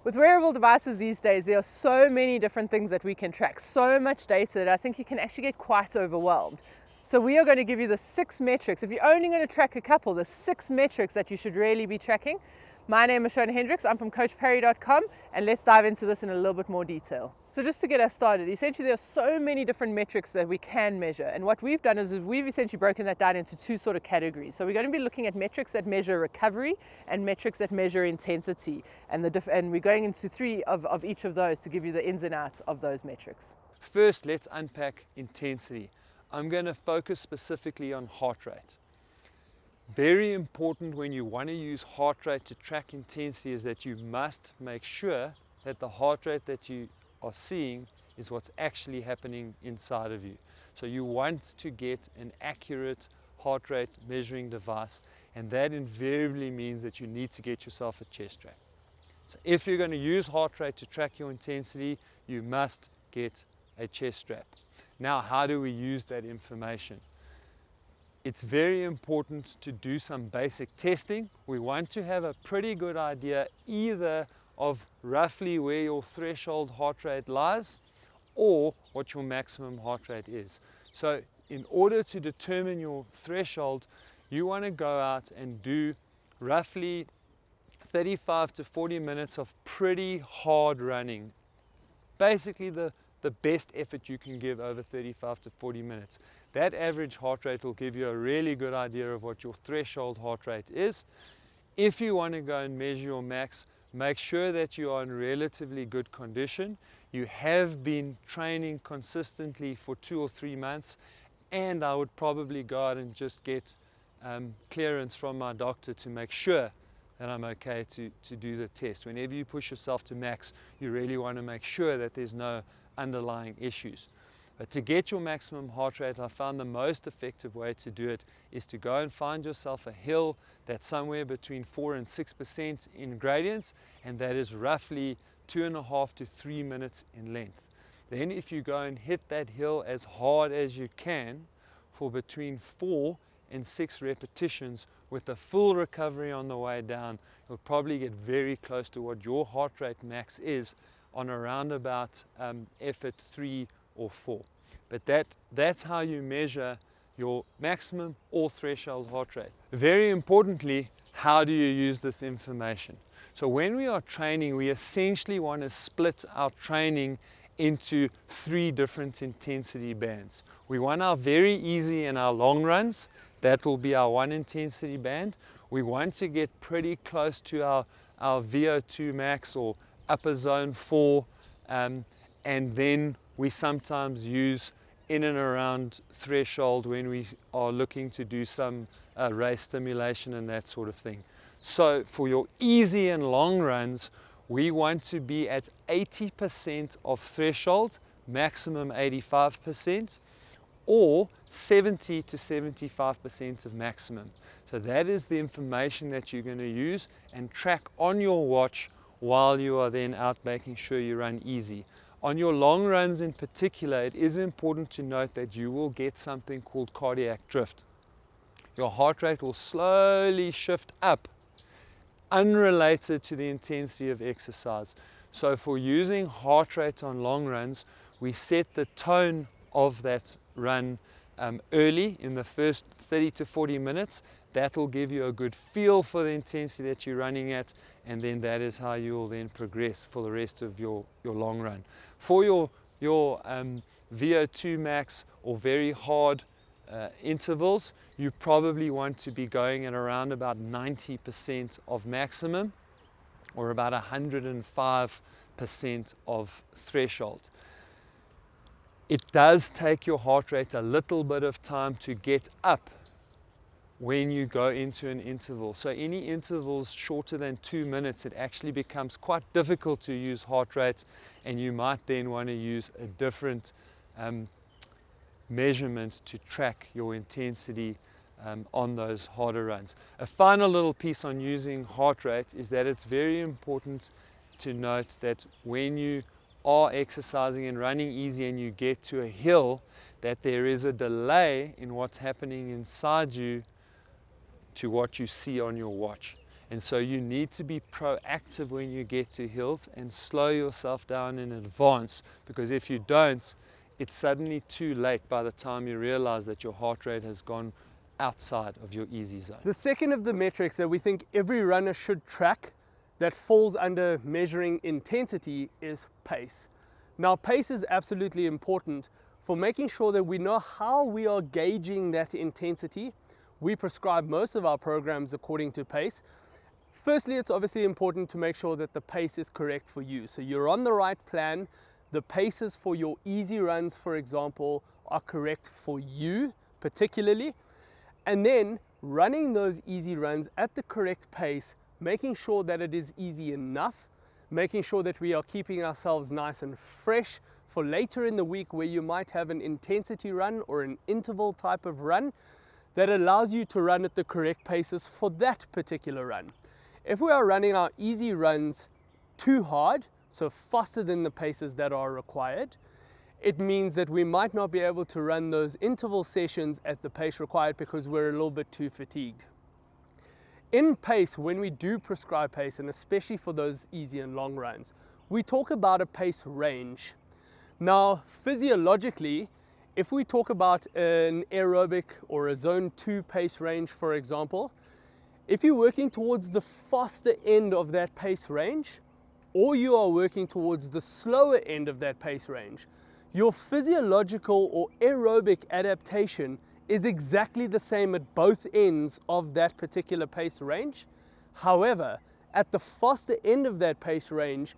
With wearable devices these days, there are so many different things that we can track, so much data that I think you can actually get quite overwhelmed. So we are going to give you the 6 metrics. If you're only going to track a couple, the 6 metrics that you should really be tracking. My name is Shona Hendricks, I'm from CoachParry.com, and let's dive into this in a little bit more detail. So just to get us started, essentially there are so many different metrics that we can measure, and what we've done is we've essentially broken that down into 2 sort of categories. So we're going to be looking at metrics that measure recovery and metrics that measure intensity, and we're going into 3 of each of those to give you the ins and outs of those metrics. First, let's unpack intensity. I'm going to focus specifically on heart rate. Very important when you want to use heart rate to track intensity is that you must make sure that the heart rate that you are seeing is what's actually happening inside of you. So you want to get an accurate heart rate measuring device, and that invariably means that you need to get yourself a chest strap. So if you're going to use heart rate to track your intensity, you must get a chest strap. Now, how do we use that information? It's very important to do some basic testing. We want to have a pretty good idea either of roughly where your threshold heart rate lies or what your maximum heart rate is. So in order to determine your threshold, you want to go out and do roughly 35 to 40 minutes of pretty hard running. Basically the best effort you can give over 35 to 40 minutes. That average heart rate will give you a really good idea of what your threshold heart rate is. If you want to go and measure your max, make sure that you are in relatively good condition. You have been training consistently for 2 or 3 months, and I would probably go out and just get clearance from my doctor to make sure that I'm okay to do the test. Whenever you push yourself to max, you really want to make sure that there's no underlying issues. But to get your maximum heart rate, I found the most effective way to do it is to go and find yourself a hill that's somewhere between 4 and 6% in gradients, and that is roughly 2.5 to 3 minutes in length. Then if you go and hit that hill as hard as you can for between 4 and 6 repetitions with a full recovery on the way down, you'll probably get very close to what your heart rate max is on around about effort 3 or 4. But that's how you measure your maximum or threshold heart rate. Very importantly, how do you use this information? So when we are training, we essentially want to split our training into 3 different intensity bands. We want our very easy and our long runs. That will be our 1 intensity band. We want to get pretty close to our VO2 max or upper zone 4, and then we sometimes use in and around threshold when we are looking to do some race stimulation and that sort of thing. So for your easy and long runs, we want to be at 80% of threshold, maximum 85%, or 70 to 75% of maximum. So that is the information that you're going to use and track on your watch while you are then out making sure you run easy. On your long runs in particular, it is important to note that you will get something called cardiac drift. Your heart rate will slowly shift up, unrelated to the intensity of exercise. So for using heart rate on long runs, we set the tone of that run early in the first 30 to 40 minutes. That will give you a good feel for the intensity that you're running at, and then that is how you will then progress for the rest of your long run. For your VO2 max or very hard intervals, you probably want to be going at around about 90% of maximum or about 105% of threshold. It does take your heart rate a little bit of time to get up when you go into an interval. So any intervals shorter than 2 minutes, it actually becomes quite difficult to use heart rate, and you might then want to use a different measurement to track your intensity on those harder runs. A final little piece on using heart rate is that it's very important to note that when you are exercising and running easy and you get to a hill, that there is a delay in what's happening inside you to what you see on your watch. And so you need to be proactive when you get to hills and slow yourself down in advance, because if you don't, it's suddenly too late by the time you realize that your heart rate has gone outside of your easy zone. The second of the metrics that we think every runner should track that falls under measuring intensity is pace. Now, pace is absolutely important for making sure that we know how we are gauging that intensity. We prescribe most of our programs according to pace. Firstly, it's obviously important to make sure that the pace is correct for you. So you're on the right plan. The paces for your easy runs, for example, are correct for you particularly. And then running those easy runs at the correct pace, making sure that it is easy enough, making sure that we are keeping ourselves nice and fresh for later in the week where you might have an intensity run or an interval type of run that allows you to run at the correct paces for that particular run. If we are running our easy runs too hard, so faster than the paces that are required, it means that we might not be able to run those interval sessions at the pace required because we're a little bit too fatigued. In pace, when we do prescribe pace, and especially for those easy and long runs, we talk about a pace range. Now, physiologically, if we talk about an aerobic or a zone 2 pace range, for example, if you're working towards the faster end of that pace range, or you are working towards the slower end of that pace range, your physiological or aerobic adaptation is exactly the same at both ends of that particular pace range. However, at the faster end of that pace range,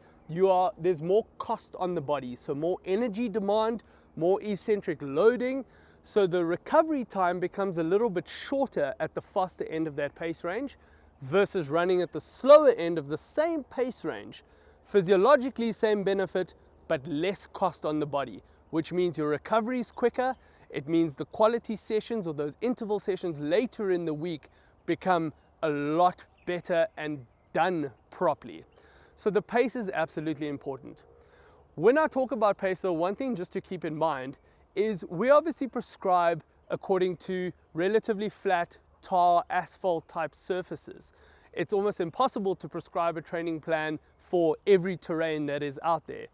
there's more cost on the body, so more energy demand, more eccentric loading, so the recovery time becomes a little bit shorter at the faster end of that pace range versus running at the slower end of the same pace range. Physiologically, same benefit, but less cost on the body, which means your recovery is quicker. It means the quality sessions or those interval sessions later in the week become a lot better and done properly. So the pace is absolutely important. When I talk about pace, though, one thing just to keep in mind is we obviously prescribe according to relatively flat tar asphalt type surfaces. It's almost impossible to prescribe a training plan for every terrain that is out there.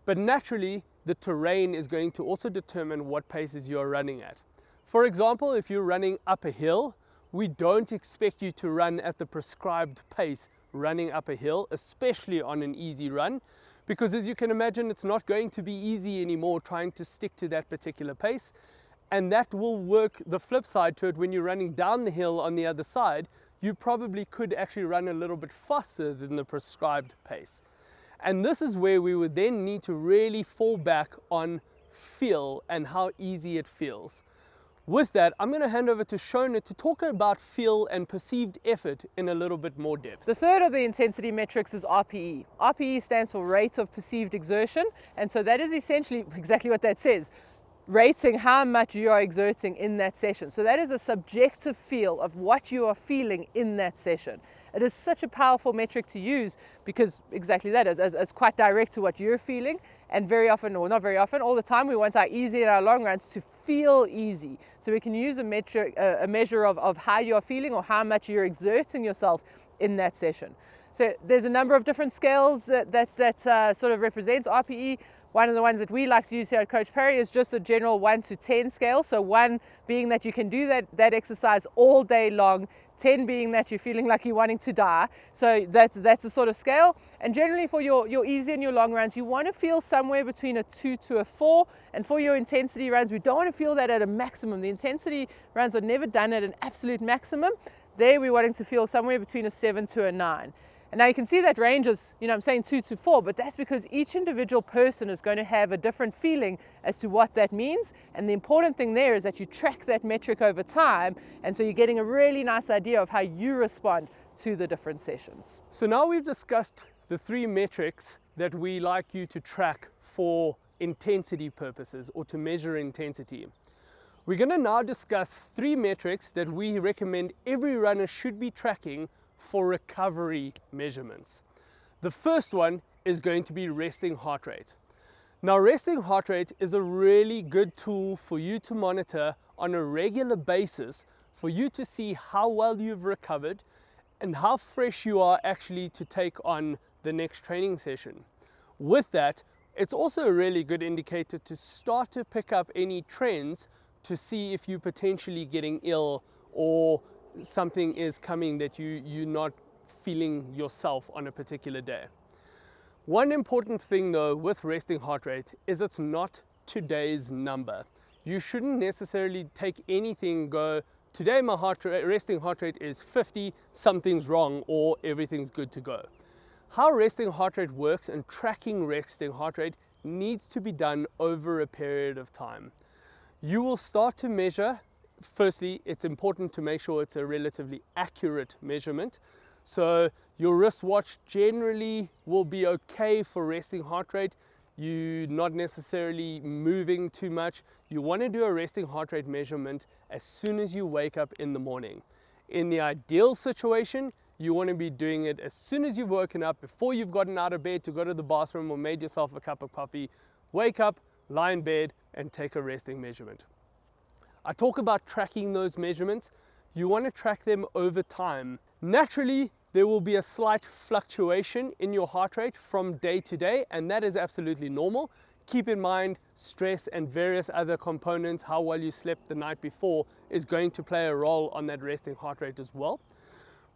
But naturally, the terrain is going to also determine what paces you're running at. For example, if you're running up a hill, we don't expect you to run at the prescribed pace running up a hill, especially on an easy run, because as you can imagine, it's not going to be easy anymore trying to stick to that particular pace. And that will work the flip side to it. When you're running down the hill on the other side, you probably could actually run a little bit faster than the prescribed pace. And this is where we would then need to really fall back on feel and how easy it feels. With that, I'm going to hand over to Shona to talk about feel and perceived effort in a little bit more depth. The third of the intensity metrics is RPE. RPE stands for rate of perceived exertion, and so that is essentially exactly what that says. Rating how much you are exerting in that session. So that is a subjective feel of what you are feeling in that session. It is such a powerful metric to use because exactly that is it's quite direct to what you're feeling, and very often, or not very often, all the time we want our easy and our long runs to feel easy. So we can use a measure of how you're feeling or how much you're exerting yourself in that session. So there's a number of different scales that sort of represents RPE. One of the ones that we like to use here at Coach Parry is just a general 1 to 10 scale. So 1 being that you can do that exercise all day long, 10 being that you're feeling like you're wanting to die. So that's a sort of scale. And generally for your easy and your long runs, you want to feel somewhere between a 2 to a 4. And for your intensity runs, we don't want to feel that at a maximum. The intensity runs are never done at an absolute maximum. There we're wanting to feel somewhere between a 7 to a 9. And now you can see that range is, I'm saying 2 to 4, but that's because each individual person is going to have a different feeling as to what that means. And the important thing there is that you track that metric over time. And so you're getting a really nice idea of how you respond to the different sessions. So now we've discussed the 3 metrics that we like you to track for intensity purposes or to measure intensity. We're going to now discuss 3 metrics that we recommend every runner should be tracking for recovery measurements. The first one is going to be resting heart rate. Now, resting heart rate is a really good tool for you to monitor on a regular basis for you to see how well you've recovered and how fresh you are actually to take on the next training session. With that, it's also a really good indicator to start to pick up any trends to see if you're potentially getting ill or something is coming that you're not feeling yourself on a particular day. One important thing though with resting heart rate is it's not today's number. You shouldn't necessarily take anything, go, today my resting heart rate is 50, something's wrong, or everything's good to go. How resting heart rate works and tracking resting heart rate needs to be done over a period of time. You will start to measure. Firstly, it's important to make sure it's a relatively accurate measurement. So your wristwatch generally will be okay for resting heart rate. You're not necessarily moving too much. You want to do a resting heart rate measurement as soon as you wake up in the morning. In the ideal situation, you want to be doing it as soon as you've woken up, before you've gotten out of bed to go to the bathroom or made yourself a cup of coffee. Wake up, lie in bed, and take a resting measurement. I talk about tracking those measurements. You want to track them over time. Naturally, there will be a slight fluctuation in your heart rate from day to day, and that is absolutely normal. Keep in mind, stress and various other components, how well you slept the night before, is going to play a role on that resting heart rate as well.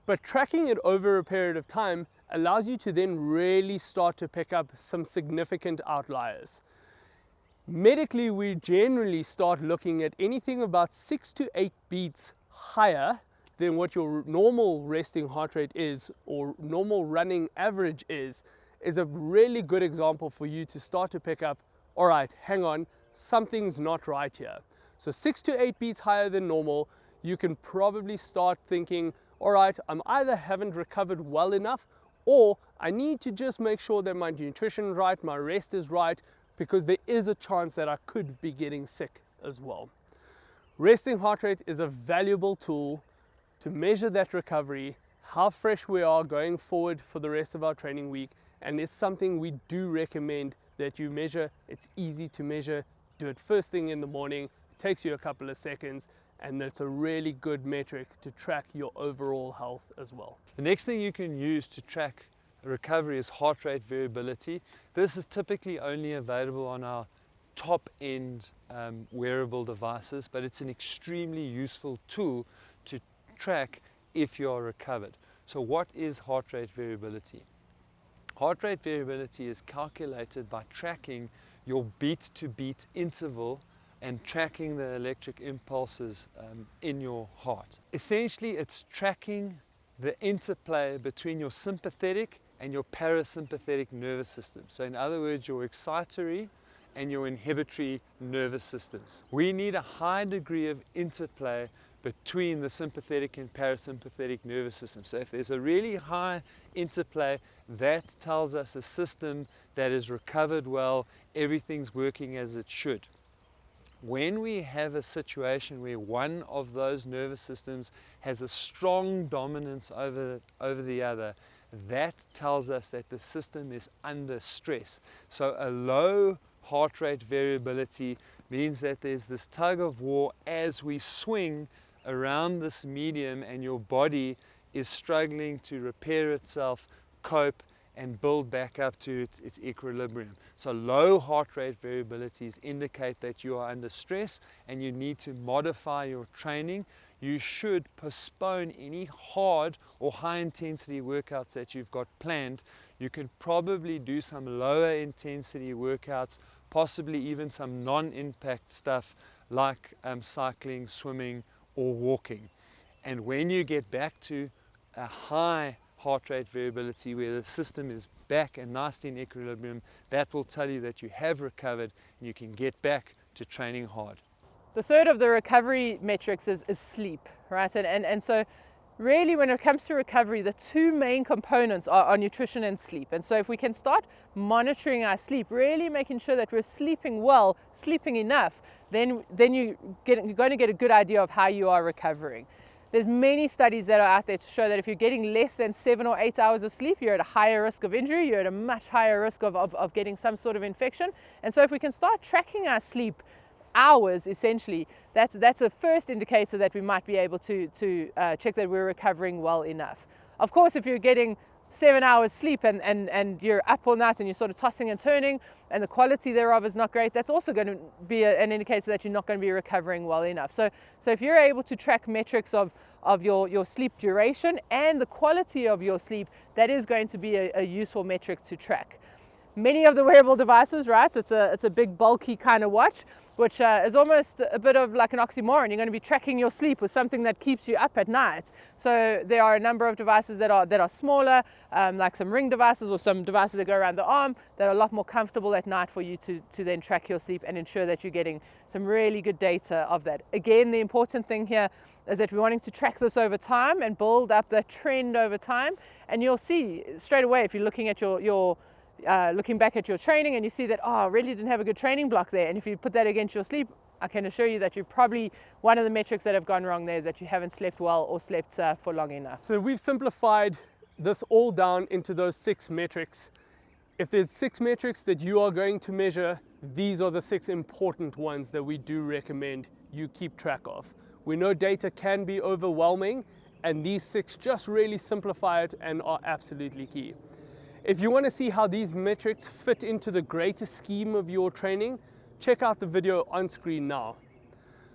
But tracking it over a period of time allows you to then really start to pick up some significant outliers. Medically, we generally start looking at anything about 6 to 8 beats higher than what your normal resting heart rate is, or normal running average is a really good example for you to start to pick up, all right, hang on, something's not right here. So 6 to 8 beats higher than normal, you can probably start thinking, all right, I'm either haven't recovered well enough, or I need to just make sure that my nutrition is right, my rest is right, because there is a chance that I could be getting sick as well. Resting heart rate is a valuable tool to measure that recovery, how fresh we are going forward for the rest of our training week, and it's something we do recommend that you measure. It's easy to measure. Do it first thing in the morning. It takes you a couple of seconds, and it's a really good metric to track your overall health as well. The next thing you can use to track recovery is heart rate variability. This is typically only available on our top-end wearable devices, but it's an extremely useful tool to track if you are recovered. So what is heart rate variability? Heart rate variability is calculated by tracking your beat-to-beat interval and tracking the electric impulses in your heart. Essentially, it's tracking the interplay between your sympathetic and your parasympathetic nervous system. So in other words, your excitatory and your inhibitory nervous systems. We need a high degree of interplay between the sympathetic and parasympathetic nervous system. So if there's a really high interplay, that tells us a system that is recovered well, everything's working as it should. When we have a situation where one of those nervous systems has a strong dominance over the other, that tells us that the system is under stress. So a low heart rate variability means that there's this tug of war as we swing around this medium, and your body is struggling to repair itself, cope, and build back up to its equilibrium. So low heart rate variabilities indicate that you are under stress and you need to modify your training. You should postpone any hard or high intensity workouts that you've got planned. You could probably do some lower intensity workouts, possibly even some non-impact stuff like cycling, swimming, or walking. And when you get back to a high heart rate variability where the system is back and nicely in equilibrium, that will tell you that you have recovered and you can get back to training hard. The third of the recovery metrics is sleep, right? And so really when it comes to recovery, the two main components are nutrition and sleep. And so if we can start monitoring our sleep, really making sure that we're sleeping well, sleeping enough, then you're going to get a good idea of how you are recovering. There's many studies that are out there to show that if you're getting less than 7 or 8 hours of sleep, you're at a higher risk of injury, you're at a much higher risk of getting some sort of infection. And so if we can start tracking our sleep hours, essentially, that's a first indicator that we might be able to check that we're recovering well enough. Of course, if you're getting 7 hours sleep and you're up all night and you're sort of tossing and turning and the quality thereof is not great, that's also going to be an indicator that you're not going to be recovering well enough. So if you're able to track metrics of your sleep duration and the quality of your sleep, that is going to be a useful metric to track. Many of the wearable devices, right, it's a big bulky kind of watch, which is almost a bit of like an oxymoron. You're going to be tracking your sleep with something that keeps you up at night. So there are a number of devices that are smaller, like some ring devices or some devices that go around the arm, that are a lot more comfortable at night for you to then track your sleep and ensure that you're getting some really good data of that. Again, the important thing here is that we're wanting to track this over time and build up that trend over time. And you'll see straight away, if you're looking at looking back at your training and you see that, oh, I really didn't have a good training block there, and if you put that against your sleep, I can assure you that you're probably, one of the metrics that have gone wrong there is that you haven't slept well or slept for long enough. So we've simplified this all down into those 6 metrics. If there's 6 metrics that you are going to measure, these are the 6 important ones that we do recommend you keep track of. We know data can be overwhelming, and these 6 just really simplify it and are absolutely key. If you want to see how these metrics fit into the greater scheme of your training, check out the video on screen now.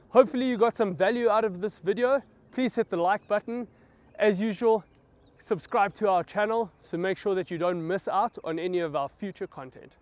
Hopefully you got some value out of this video. Please hit the like button. As usual, subscribe to our channel, so make sure that you don't miss out on any of our future content.